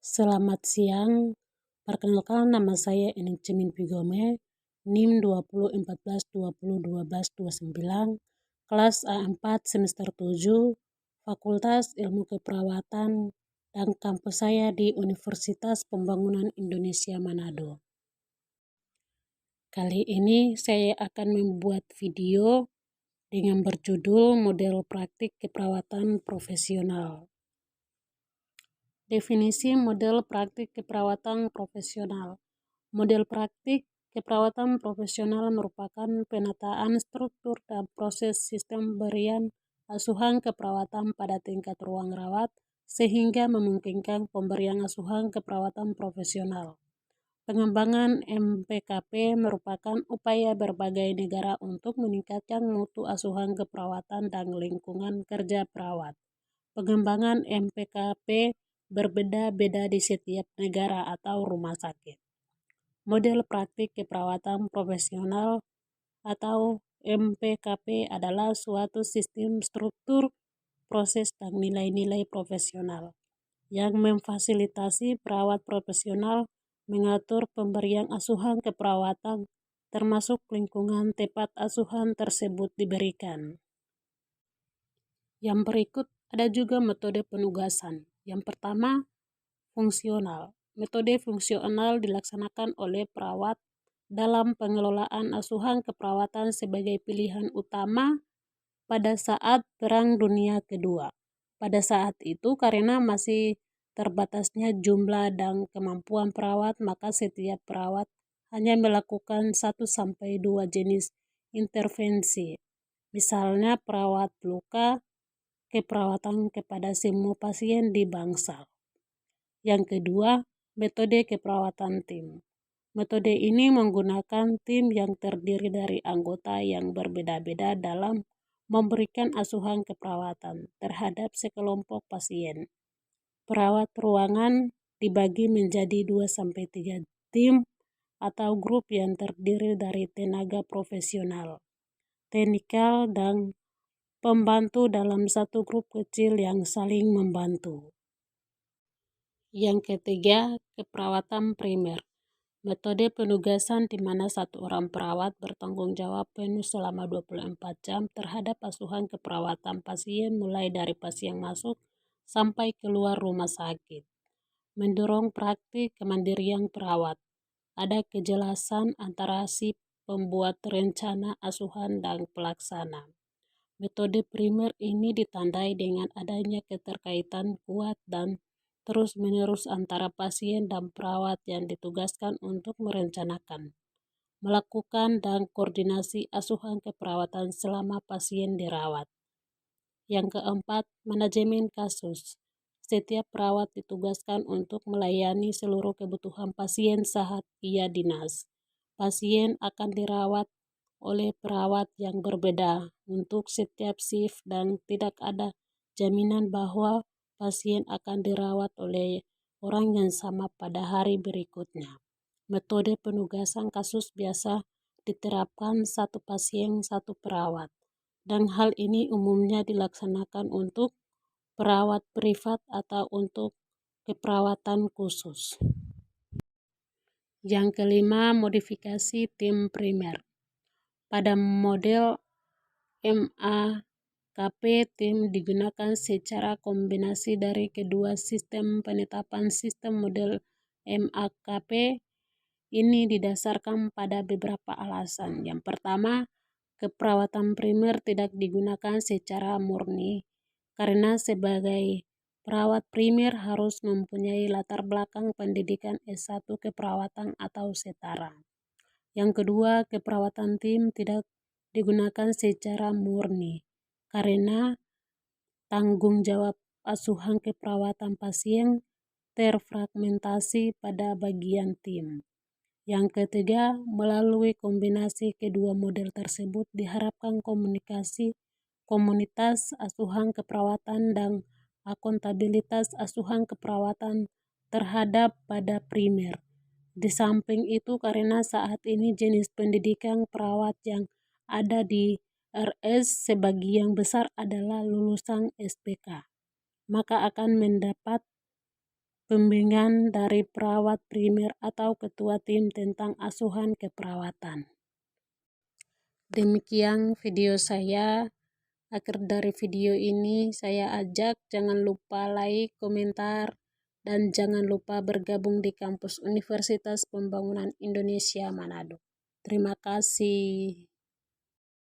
Selamat siang, perkenalkan nama saya Ening Cemin Pigome, NIM 2014-2012-29, kelas A4 semester 7, Fakultas Ilmu Keperawatan, dan kampus saya di Universitas Pembangunan Indonesia Manado. Kali ini saya akan membuat video dengan berjudul Model Praktik Keperawatan Profesional. Definisi model praktik keperawatan profesional. Model praktik keperawatan profesional merupakan penataan struktur dan proses sistem pemberian asuhan keperawatan pada tingkat ruang rawat sehingga memungkinkan pemberian asuhan keperawatan profesional. Pengembangan MPKP merupakan upaya berbagai negara untuk meningkatkan mutu asuhan keperawatan dan lingkungan kerja perawat. Pengembangan MPKP berbeda-beda di setiap negara atau rumah sakit. Model praktik keperawatan profesional atau MPKP adalah suatu sistem struktur, proses, dan nilai-nilai profesional yang memfasilitasi perawat profesional mengatur pemberian asuhan keperawatan termasuk lingkungan tempat asuhan tersebut diberikan. Yang berikut ada juga metode penugasan. Yang pertama, fungsional. Metode fungsional dilaksanakan oleh perawat dalam pengelolaan asuhan keperawatan sebagai pilihan utama pada saat Perang Dunia Kedua. Pada saat itu karena masih terbatasnya jumlah dan kemampuan perawat, maka setiap perawat hanya melakukan 1-2 jenis intervensi. Misalnya perawat luka, keperawatan kepada semua pasien di bangsal. Yang kedua, metode keperawatan tim. Metode ini menggunakan tim yang terdiri dari anggota yang berbeda-beda dalam memberikan asuhan keperawatan terhadap sekelompok pasien. Perawat ruangan dibagi menjadi 2-3 tim atau grup yang terdiri dari tenaga profesional, teknikal, dan pembantu dalam satu grup kecil yang saling membantu. Yang ketiga, keperawatan primer. Metode penugasan di mana satu orang perawat bertanggung jawab penuh selama 24 jam terhadap asuhan keperawatan pasien mulai dari pasien masuk sampai keluar rumah sakit. Mendorong praktik kemandirian perawat. Ada kejelasan antara si pembuat rencana asuhan dan pelaksana. Metode primer ini ditandai dengan adanya keterkaitan kuat dan terus-menerus antara pasien dan perawat yang ditugaskan untuk merencanakan, melakukan, dan koordinasi asuhan keperawatan selama pasien dirawat. Yang keempat, manajemen kasus. Setiap perawat ditugaskan untuk melayani seluruh kebutuhan pasien saat ia dinas. Pasien akan dirawat oleh perawat yang berbeda untuk setiap shift dan tidak ada jaminan bahwa pasien akan dirawat oleh orang yang sama pada hari berikutnya. Metode penugasan kasus biasa diterapkan satu pasien satu perawat, dan hal ini umumnya dilaksanakan untuk perawat privat atau untuk keperawatan khusus. Yang kelima, modifikasi tim primer. Pada model MAKP, tim digunakan secara kombinasi dari kedua sistem penetapan. Sistem model MAKP ini didasarkan pada beberapa alasan. Yang pertama, keperawatan primer tidak digunakan secara murni karena sebagai perawat primer harus mempunyai latar belakang pendidikan S1 keperawatan atau setara. Yang kedua, keperawatan tim tidak digunakan secara murni karena tanggung jawab asuhan keperawatan pasien terfragmentasi pada bagian tim. Yang ketiga, melalui kombinasi kedua model tersebut diharapkan komunitas asuhan keperawatan dan akuntabilitas asuhan keperawatan terhadap pada primer. Di samping itu karena saat ini jenis pendidikan perawat yang ada di RS sebagian besar adalah lulusan SPK, maka akan mendapat pembimbingan dari perawat primer atau ketua tim tentang asuhan keperawatan. Demikian video saya. Akhir dari video ini saya ajak jangan lupa like, komentar, dan jangan lupa bergabung di kampus Universitas Pembangunan Indonesia Manado. Terima kasih.